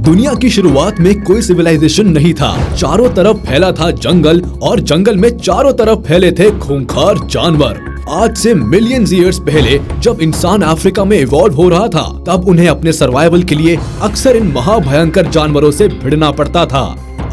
दुनिया की शुरुआत में कोई सिविलाइजेशन नहीं था। चारों तरफ फैला था जंगल और जंगल में चारों तरफ फैले थे खूंखार जानवर। आज से मिलियंस ईयर्स पहले जब इंसान अफ्रीका में इवॉल्व हो रहा था, तब उन्हें अपने सर्वाइवल के लिए अक्सर इन महाभयंकर जानवरों से भिड़ना पड़ता था।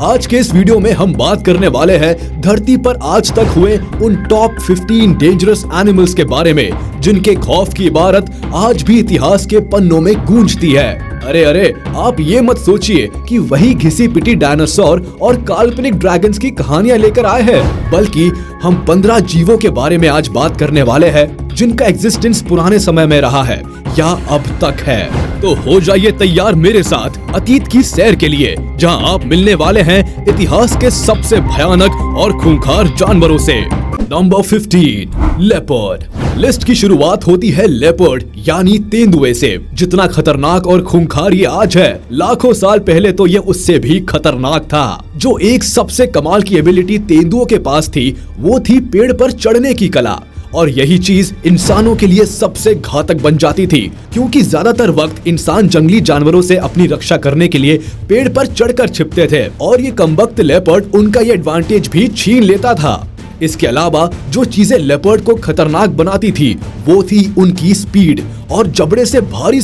आज के इस वीडियो में हम बात करने वाले हैं धरती पर आज तक हुए उन टॉप 15 डेंजरस एनिमल्स के बारे में, जिनके खौफ की इबारत आज भी इतिहास के पन्नों में गूंजती है। अरे आप ये मत सोचिए कि वही घिसी पिटी डायनासोर और काल्पनिक ड्रैगन्स की कहानियां लेकर आए हैं, बल्कि हम 15 जीवों के बारे में आज बात करने वाले हैं जिनका एग्जिस्टेंस पुराने समय में रहा है या अब तक है। तो हो जाइए तैयार मेरे साथ अतीत की सैर के लिए, जहां आप मिलने वाले हैं इतिहास के सबसे भयानक और खूंखार जानवरों से। Number 15, leopard. लिस्ट की शुरुआत होती है लेपर्ड यानी तेंदुए से। जितना खतरनाक और खूंखार ये आज है, लाखों साल पहले तो ये उससे भी खतरनाक था। जो एक सबसे कमाल की एबिलिटी तेंदुओं के पास थी, वो थी पेड़ पर चढ़ने की कला। और यही चीज इंसानों के लिए सबसे घातक बन जाती थी, क्योंकि ज्यादातर वक्त इंसान जंगली जानवरों से अपनी रक्षा करने के लिए पेड़ पर चढ़कर छिपते थे, और ये कमबख्त लेपर्ड उनका ये एडवांटेज भी छीन लेता था। इसके अलावा जो चीजें लेपर्ड को खतरनाक बनाती थी, वो थी उनकी स्पीड और जबड़े से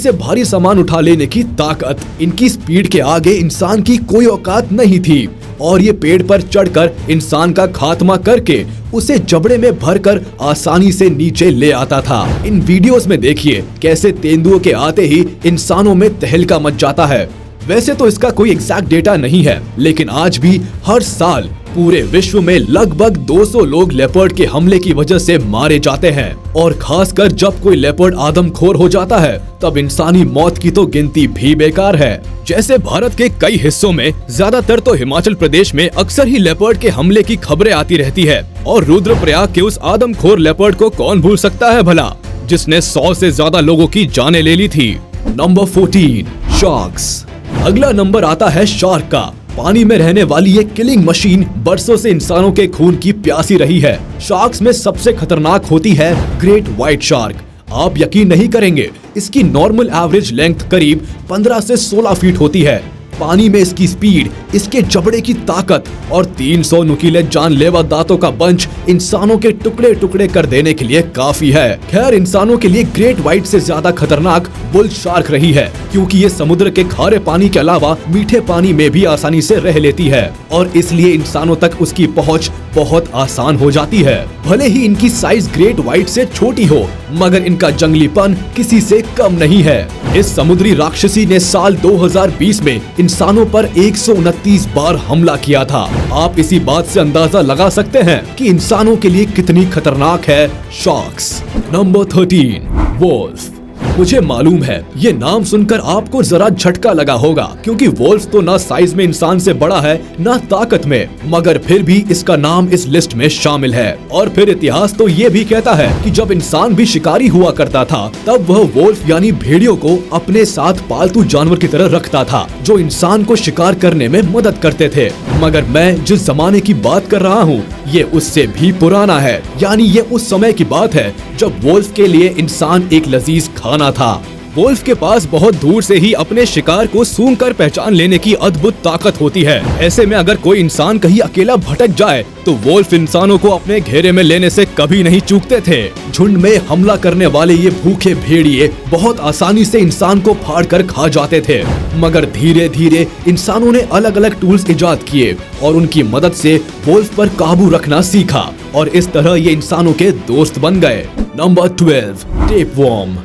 भारी सामान उठा लेने की ताकत। इनकी स्पीड के आगे इंसान की कोई औकात नहीं थी, और ये पेड़ पर चढ़कर इंसान का खात्मा करके उसे जबड़े में भरकर आसानी से नीचे ले आता था। इन वीडियोस में देखिए कैसे तेंदुओं के आते ही इंसानों में तहलका मच जाता है। वैसे तो इसका कोई एग्जैक्ट डेटा नहीं है, लेकिन आज भी हर साल पूरे विश्व में लगभग 200 लोग लेपर्ड के हमले की वजह से मारे जाते हैं। और खासकर जब कोई लेपर्ड आदमखोर हो जाता है, तब इंसानी मौत की तो गिनती भी बेकार है। जैसे भारत के कई हिस्सों में, ज्यादातर तो हिमाचल प्रदेश में अक्सर ही लेपर्ड के हमले की खबरें आती रहती है। और रुद्रप्रयाग के उस आदमखोर लेपर्ड को कौन भूल सकता है भला, जिसने 100 से ज्यादा लोगों की जानें ले ली थी। Number 14, sharks. अगला नंबर आता है शार्क का। पानी में रहने वाली ये किलिंग मशीन बरसों से इंसानों के खून की प्यासी रही है। शार्क्स में सबसे खतरनाक होती है ग्रेट व्हाइट शार्क। आप यकीन नहीं करेंगे, इसकी नॉर्मल एवरेज लेंथ करीब 15 से 16 फीट होती है। पानी में इसकी स्पीड, इसके जबड़े की ताकत और 300 नुकीले जानलेवा दांतों का बंच इंसानों के टुकड़े टुकड़े कर देने के लिए काफी है। खैर, इंसानों के लिए ग्रेट व्हाइट से ज्यादा खतरनाक बुल शार्क रही है, क्योंकि ये समुद्र के खारे पानी के अलावा मीठे पानी में भी आसानी से रह लेती है, और इसलिए इंसानों तक उसकी पहुंच बहुत आसान हो जाती है। भले ही इनकी साइज ग्रेट व्हाइट से छोटी हो, मगर इनका जंगलीपन किसी से कम नहीं है। इस समुद्री राक्षसी ने साल 2020 में इंसानों पर 129 बार हमला किया था। आप इसी बात से अंदाजा लगा सकते हैं कि इंसानों के लिए कितनी खतरनाक है शार्क्स। Number 13, Wolff. मुझे मालूम है ये नाम सुनकर आपको जरा झटका लगा होगा, क्योंकि वोल्फ तो ना साइज में इंसान से बड़ा है, ना ताकत में, मगर फिर भी इसका नाम इस लिस्ट में शामिल है। और फिर इतिहास तो ये भी कहता है कि जब इंसान भी शिकारी हुआ करता था, तब वह वोल्फ यानी भेड़ियों को अपने साथ पालतू जानवर की तरह रखता था, जो इंसान को शिकार करने में मदद करते थे। मगर मैं जिस जमाने की बात कर रहा हूँ, ये उससे भी पुराना है। यानी ये उस समय की बात है जब वोल्फ के लिए इंसान एक लजीज खाना था। वोल्फ के पास बहुत दूर से ही अपने शिकार को सूंघकर पहचान लेने की अद्भुत ताकत होती है। ऐसे में अगर कोई इंसान कहीं अकेला भटक जाए, तो वोल्फ इंसानों को अपने घेरे में लेने से कभी नहीं चूकते थे। झुंड में हमला करने वाले ये भूखे भेड़िए बहुत आसानी से इंसान को फाड़ कर खा जाते थे, मगर धीरे धीरे इंसानों ने अलग अलग टूल्स इजाद किए और उनकी मदद से वोल्फ पर काबू रखना सीखा, और इस तरह ये इंसानों के दोस्त बन गए। Number 12, tapeworm.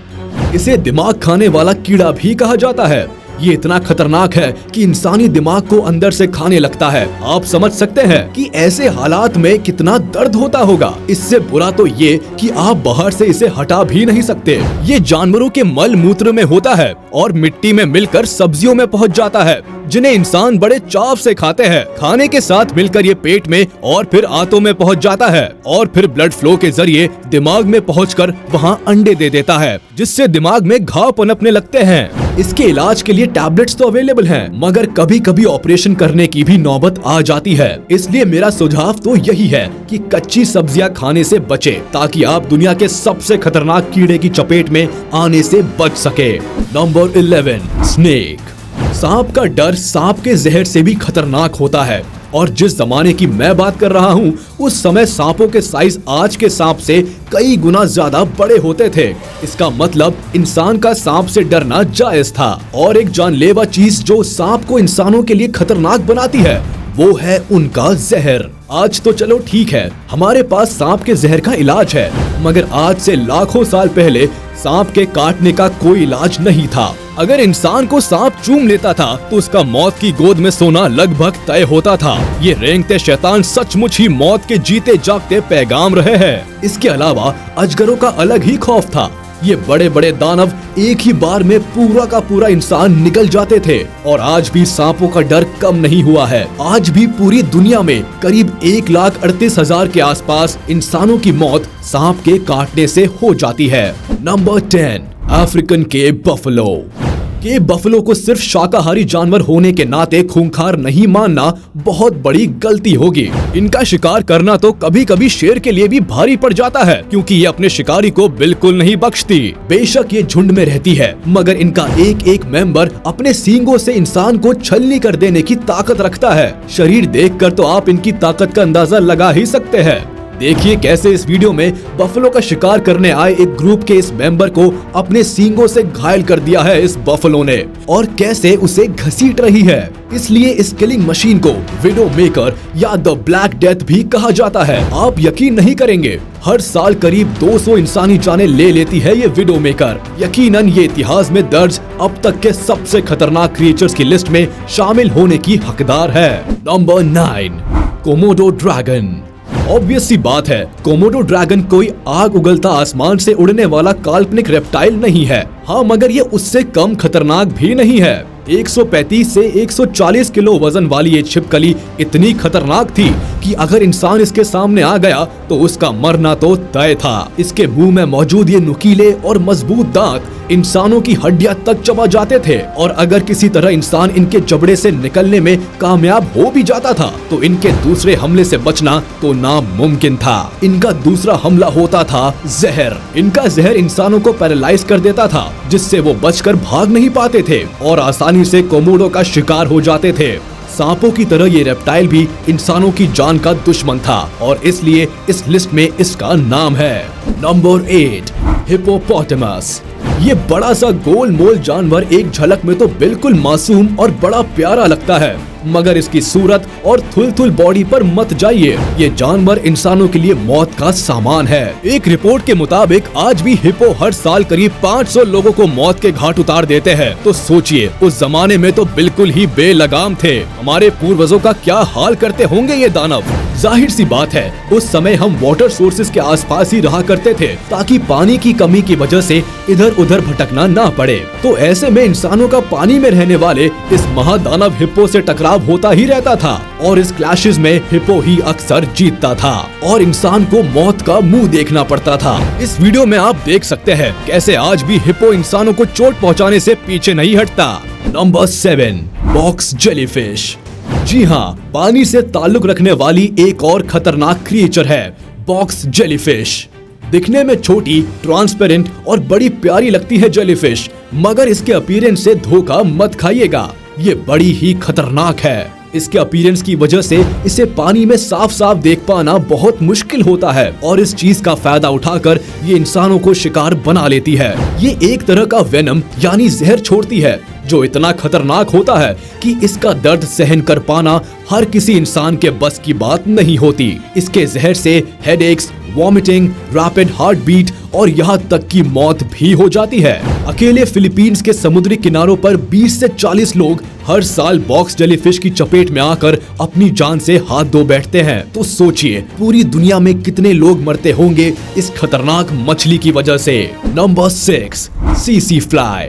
इसे दिमाग खाने वाला कीड़ा भी कहा जाता है। ये इतना खतरनाक है कि इंसानी दिमाग को अंदर से खाने लगता है। आप समझ सकते हैं कि ऐसे हालात में कितना दर्द होता होगा। इससे बुरा तो ये कि आप बाहर से इसे हटा भी नहीं सकते। ये जानवरों के मल मूत्र में होता है और मिट्टी में मिलकर सब्जियों में पहुंच जाता है, जिन्हें इंसान बड़े चाव से खाते हैं। खाने के साथ मिलकर ये पेट में और फिर आंतों में पहुंच जाता है, और फिर ब्लड फ्लो के जरिए दिमाग में पहुंचकर वहां अंडे दे देता है, जिससे दिमाग में घाव पनपने लगते हैं। इसके इलाज के लिए टैबलेट्स तो अवेलेबल हैं, मगर कभी कभी ऑपरेशन करने की भी नौबत आ जाती है। इसलिए मेरा सुझाव तो यही है कि कच्ची सब्जियां खाने से बचे, ताकि आप दुनिया के सबसे खतरनाक कीड़े की चपेट में आने से बच सके। Number 11, snake. सांप का डर सांप के जहर से भी खतरनाक होता है और जिस जमाने की मैं बात कर रहा हूँ उस समय सांपों के साइज आज के सांप से कई गुना ज्यादा बड़े होते थे। इसका मतलब इंसान का सांप से डरना जायज था। और एक जानलेवा चीज जो सांप को इंसानों के लिए खतरनाक बनाती है वो है उनका जहर। आज तो चलो ठीक है, हमारे पास सांप के जहर का इलाज है, मगर आज से लाखों साल पहले सांप के काटने का कोई इलाज नहीं था। अगर इंसान को सांप चूम लेता था तो उसका मौत की गोद में सोना लगभग तय होता था। ये रेंगते शैतान सचमुच ही मौत के जीते जागते पैगाम रहे हैं। इसके अलावा अजगरों का अलग ही खौफ था। ये बड़े बड़े दानव एक ही बार में पूरा का पूरा इंसान निगल जाते थे और आज भी सांपों का डर कम नहीं हुआ है। आज भी पूरी दुनिया में करीब 1,38,000 के आसपास इंसानों की मौत सांप के काटने से हो जाती है। नंबर 10, अफ्रीकन केव बफलो। केव बफलो को सिर्फ शाकाहारी जानवर होने के नाते खूंखार नहीं मानना बहुत बड़ी गलती होगी। इनका शिकार करना तो कभी कभी शेर के लिए भी भारी पड़ जाता है, क्योंकि ये अपने शिकारी को बिल्कुल नहीं बख्शती। बेशक ये झुंड में रहती है, मगर इनका एक एक मेंबर अपने सींगों से इंसान को छलनी कर देने की ताकत रखता है। शरीर देखकर तो आप इनकी ताकत का अंदाजा लगा ही सकते हैं। देखिए कैसे इस वीडियो में बफलो का शिकार करने आए एक ग्रुप के इस मेंबर को अपने सींगों से घायल कर दिया है इस बफलो ने, और कैसे उसे घसीट रही है। इसलिए इस किलिंग मशीन को विडो मेकर या द ब्लैक डेथ भी कहा जाता है। आप यकीन नहीं करेंगे, हर साल करीब 200 इंसानी जानें ले लेती है ये विडो मेकर। यकीनन ये इतिहास में दर्ज अब तक के सबसे खतरनाक क्रिएचर्स की लिस्ट में शामिल होने की हकदार है। Number 9, Komodo dragon. ऑब्वियस सी बात है, कोमोडो ड्रैगन कोई आग उगलता आसमान से उड़ने वाला काल्पनिक रेप्टाइल नहीं है। हाँ, मगर ये उससे कम खतरनाक भी नहीं है। 135 से 140 किलो वजन वाली ये छिपकली इतनी खतरनाक थी कि अगर इंसान इसके सामने आ गया तो उसका मरना तो तय था। इसके मुंह में मौजूद ये नुकीले और मजबूत दांत इंसानों की हड्डियां तक चबा जाते थे, और अगर किसी तरह इंसान इनके जबड़े से निकलने में कामयाब हो भी जाता था तो इनके दूसरे हमले से बचना तो नामुमकिन था। इनका दूसरा हमला होता था जहर। इनका जहर इंसानों को पैरालाइज कर देता था, जिससे वो बचकर भाग नहीं पाते थे और आसानी से कोमोडो का शिकार हो जाते थे। सांपों की तरह ये रेप्टाइल भी इंसानों की जान का दुश्मन था और इसलिए इस लिस्ट में इसका नाम है। Number 8, hippopotamus. ये बड़ा सा गोल मोल जानवर एक झलक में तो बिल्कुल मासूम और बड़ा प्यारा लगता है, मगर इसकी सूरत और थुल बॉडी पर मत जाइए। ये जानवर इंसानों के लिए मौत का सामान है। एक रिपोर्ट के मुताबिक आज भी हिप्पो हर साल करीब 500 लोगों को मौत के घाट उतार देते हैं। तो सोचिए, उस जमाने में तो बिल्कुल ही बेलगाम थे। हमारे पूर्वजों का क्या हाल करते होंगे ये दानव। जाहिर सी बात है, उस समय हम वाटर सोर्सेज के आसपास ही रहा करते थे ताकि पानी की कमी की वजह से इधर उधर भटकना ना पड़े। तो ऐसे में इंसानों का पानी में रहने वाले इस महादानव हिप्पो से टकराव होता ही रहता था और इस क्लैशेस में हिप्पो ही अक्सर जीतता था और इंसान को मौत का मुंह देखना पड़ता था। इस वीडियो में आप देख सकते हैं कैसे आज भी हिप्पो इंसानों को चोट पहुंचाने से पीछे नहीं हटता। Number 7, box jellyfish. जी हाँ, पानी से ताल्लुक रखने वाली एक और खतरनाक क्रिएचर है बॉक्स जेलीफिश। दिखने में छोटी, ट्रांसपेरेंट और बड़ी प्यारी लगती है जेलीफिश, मगर इसके अपीयरेंस से धोखा मत खाइएगा। ये बड़ी ही खतरनाक है। इसके अपीयरेंस की वजह से इसे पानी में साफ साफ देख पाना बहुत मुश्किल होता है और इस चीज का फायदा उठाकर ये इंसानों को शिकार बना लेती है। ये एक तरह का वेनम यानी जहर छोड़ती है जो इतना खतरनाक होता है कि इसका दर्द सहन कर पाना हर किसी इंसान के बस की बात नहीं होती। इसके जहर से headaches, vomiting, rapid heart beat और यहाँ तक की मौत भी हो जाती है। अकेले फिलीपींस के समुद्री किनारों पर 20 से 40 लोग हर साल बॉक्स जेलीफिश की चपेट में आकर अपनी जान से हाथ धो बैठते हैं। तो सोचिए, पूरी दुनिया में कितने लोग मरते होंगे इस खतरनाक मछली की वजह से। Number 6, CC fly.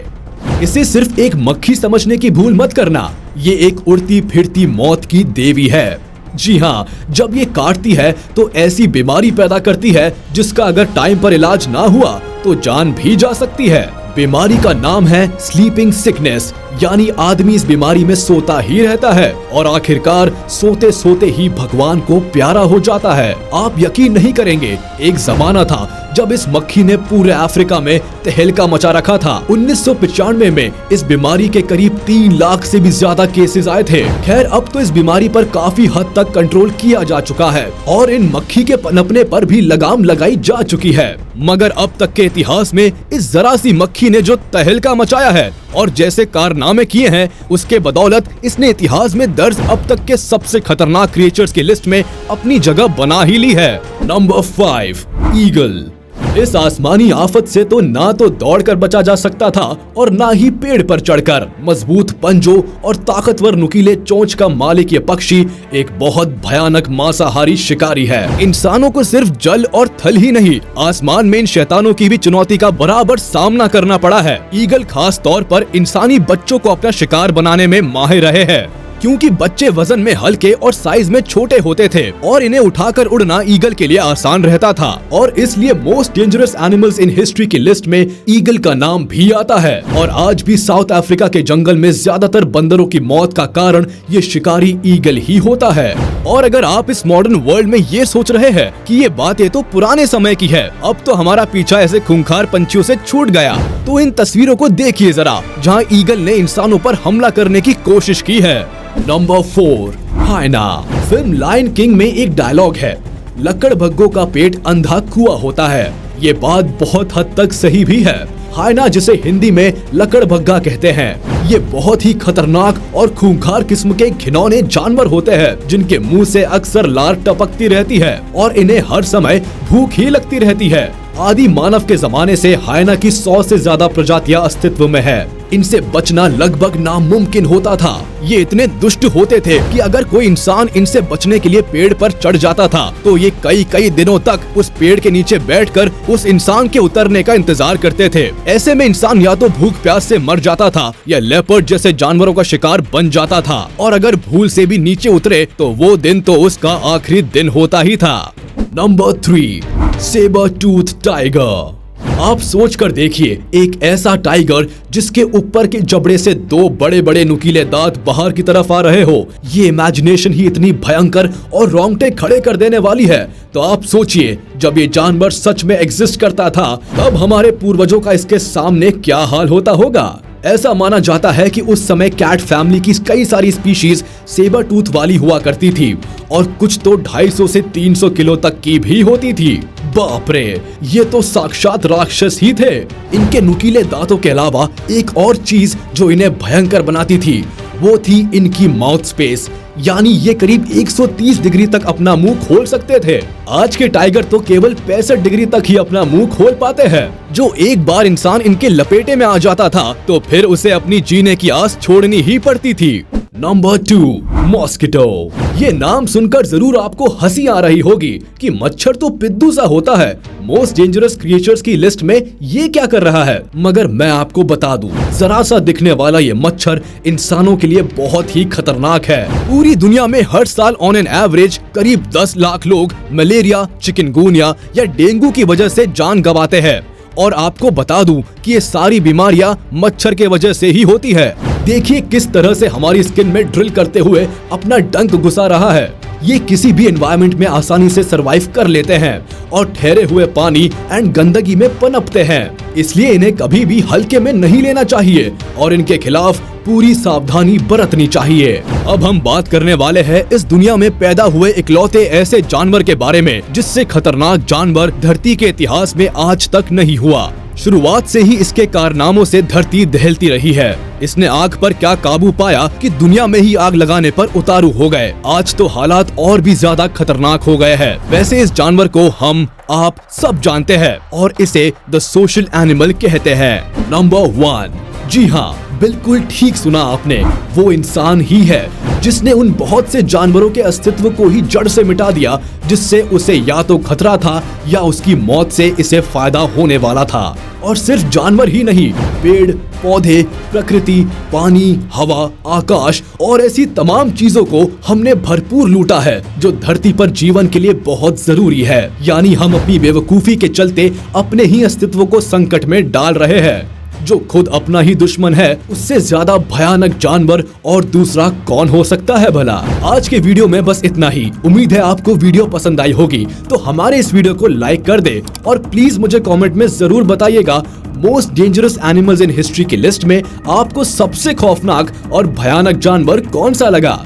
इसे सिर्फ एक मक्खी समझने की भूल मत करना, ये एक उड़ती फिरती मौत की देवी है। जी हाँ, जब ये काटती है तो ऐसी बीमारी पैदा करती है जिसका अगर टाइम पर इलाज ना हुआ तो जान भी जा सकती है। बीमारी का नाम है स्लीपिंग सिकनेस, यानी आदमी इस बीमारी में सोता ही रहता है और आखिरकार सोते सोते ही भगवान को प्यारा हो जाता है। आप यकीन नहीं करेंगे, एक जमाना था जब इस मक्खी ने पूरे अफ्रीका में तहलका मचा रखा था। 1995 में इस बीमारी के करीब 3 लाख से भी ज्यादा केसेस आए थे। खैर अब तो इस बीमारी पर काफी हद तक कंट्रोल किया जा चुका है और इन मक्खी के पनपने पर भी लगाम लगाई जा चुकी है। मगर अब तक के इतिहास में इस जरा सी मक्खी ने जो तहलका मचाया है और जैसे कारनामे किए हैं, उसके बदौलत इसने इतिहास में दर्ज अब तक के सबसे खतरनाक क्रिएचर्स की लिस्ट में अपनी जगह बना ही ली है। Number 5, eagle. इस आसमानी आफत से तो ना तो दौड़कर बचा जा सकता था और ना ही पेड़ पर चढ़कर। मजबूत पंजों और ताकतवर नुकीले चोंच का मालिक ये पक्षी एक बहुत भयानक मांसाहारी शिकारी है। इंसानों को सिर्फ जल और थल ही नहीं, आसमान में इन शैतानों की भी चुनौती का बराबर सामना करना पड़ा है। ईगल खास तौर पर इंसानी बच्चों को अपना शिकार बनाने में माहिर रहे हैं, क्योंकि बच्चे वजन में हल्के और साइज में छोटे होते थे और इन्हें उठाकर उड़ना ईगल के लिए आसान रहता था और इसलिए most dangerous animals in history की लिस्ट में ईगल का नाम भी आता है। और आज भी साउथ अफ्रीका के जंगल में ज्यादातर बंदरों की मौत का कारण ये शिकारी ईगल ही होता है। और अगर आप इस मॉडर्न वर्ल्ड में ये सोच रहे हैं कि ये बातें तो पुराने समय की है, अब तो हमारा पीछा ऐसे खूंखार पंछियों से छूट गया, तो इन तस्वीरों को देखिए जरा, जहाँ ईगल ने इंसानों पर हमला करने की कोशिश की है। नंबर 4, हाइना। फिल्म लायन किंग में एक डायलॉग है, लकड़बग्गों का पेट अंधा कुआं होता है। ये बात बहुत हद तक सही भी है। हाइना, जिसे हिंदी में लकड़बग्गा कहते हैं, ये बहुत ही खतरनाक और खूंखार किस्म के घिनौने जानवर होते हैं, जिनके मुंह से अक्सर लार टपकती रहती है और इन्हें हर समय भूख ही लगती रहती है। आदि मानव के जमाने से हाइना की 100 से ज्यादा प्रजातियां अस्तित्व में है। इनसे बचना लगभग नामुमकिन होता था। ये इतने दुष्ट होते थे कि अगर कोई इंसान इनसे बचने के लिए पेड़ पर चढ़ जाता था तो ये कई दिनों तक उस पेड़ के नीचे बैठकर उस इंसान के उतरने का इंतजार करते थे। ऐसे में इंसान या तो भूख प्यास से मर जाता था या लेपर्ड जैसे जानवरों का शिकार बन जाता था, और अगर भूल से भी नीचे उतरे तो वो दिन तो उसका आखिरी दिन होता ही था। Number 3, sabre tooth tiger. आप सोच कर देखिए, एक ऐसा टाइगर जिसके ऊपर के जबड़े से 2 बड़े नुकीले दांत बाहर की तरफ आ रहे हो, ये इमेजिनेशन ही इतनी भयंकर और रोंगटे खड़े कर देने वाली है। तो आप सोचिए, जब ये जानवर सच में एग्जिस्ट करता था तब हमारे पूर्वजों का इसके सामने क्या हाल होता होगा। ऐसा माना जाता है कि उस समय कैट फैमिली की कई सारी स्पीशीज सेबर टूथ वाली हुआ करती थी और कुछ तो 250 से 300 किलो तक की भी होती थी। बाप रे, ये तो साक्षात राक्षस ही थे। इनके नुकीले दांतों के अलावा एक और चीज जो इन्हें भयंकर बनाती थी वो थी इनकी माउथ स्पेस, यानी ये करीब 130 डिग्री तक अपना मुंह खोल सकते थे। आज के टाइगर तो केवल 65 डिग्री तक ही अपना मुंह खोल पाते हैं। जो एक बार इंसान इनके लपेटे में आ जाता था तो फिर उसे अपनी जीने की आस छोड़नी ही पड़ती थी। Number 2, mosquito. ये नाम सुनकर जरूर आपको हंसी आ रही होगी कि मच्छर तो पिद्दू सा होता है, मोस्ट डेंजरस क्रिएचर्स की लिस्ट में ये क्या कर रहा है। मगर मैं आपको बता दूं, जरा सा दिखने वाला ये मच्छर इंसानों के लिए बहुत ही खतरनाक है। पूरी दुनिया में हर साल ऑन एन एवरेज करीब 10 लाख लोग मलेरिया, चिकनगुनिया या डेंगू की वजह से जान गंवाते हैं। और आपको बता दूं कि ये सारी बीमारियां मच्छर के वजह से ही होती है। देखिए किस तरह से हमारी स्किन में ड्रिल करते हुए अपना डंक घुसा रहा है। ये किसी भी एनवायरनमेंट में आसानी से सरवाइव कर लेते हैं और ठहरे हुए पानी एंड गंदगी में पनपते हैं, इसलिए इन्हें कभी भी हल्के में नहीं लेना चाहिए और इनके खिलाफ पूरी सावधानी बरतनी चाहिए। अब हम बात करने वाले हैं इस दुनिया में पैदा हुए इकलौते ऐसे जानवर के बारे में जिससे खतरनाक जानवर धरती के इतिहास में आज तक नहीं हुआ। शुरुआत से ही इसके कारनामों से धरती दहलती रही है। इसने आग पर क्या काबू पाया कि दुनिया में ही आग लगाने पर उतारू हो गए। आज तो हालात और भी ज्यादा खतरनाक हो गए हैं। वैसे इस जानवर को हम आप सब जानते हैं और इसे द सोशल एनिमल कहते हैं। नंबर 1, जी हाँ, बिल्कुल ठीक सुना आपने, वो इंसान ही है जिसने उन बहुत से जानवरों के अस्तित्व को ही जड़ से मिटा दिया जिससे उसे या तो खतरा था या उसकी मौत से इसे फायदा होने वाला था। और सिर्फ जानवर ही नहीं, पेड़, पौधे, प्रकृति, पानी, हवा, आकाश और ऐसी तमाम चीजों को हमने भरपूर लूटा है जो धरती पर जीवन के लिए बहुत जरूरी है। यानी हम अपनी बेवकूफी के चलते अपने ही अस्तित्व को संकट में डाल रहे हैं। जो खुद अपना ही दुश्मन है, उससे ज्यादा भयानक जानवर और दूसरा कौन हो सकता है भला। आज के वीडियो में बस इतना ही। उम्मीद है आपको वीडियो पसंद आई होगी, तो हमारे इस वीडियो को लाइक कर दे और प्लीज मुझे कमेंट में जरूर बताइएगा most dangerous animals in history की लिस्ट में आपको सबसे खौफनाक और भयानक जानवर कौन सा लगा।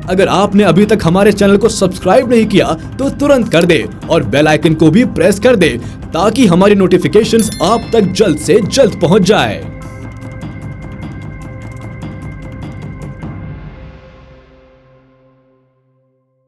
अगर आपने अभी तक हमारे चैनल को सब्सक्राइब नहीं किया तो तुरंत कर दे और बेल आइकन को भी प्रेस कर दे ताकि हमारी नोटिफिकेशंस आप तक जल्द से जल्द पहुंच जाए।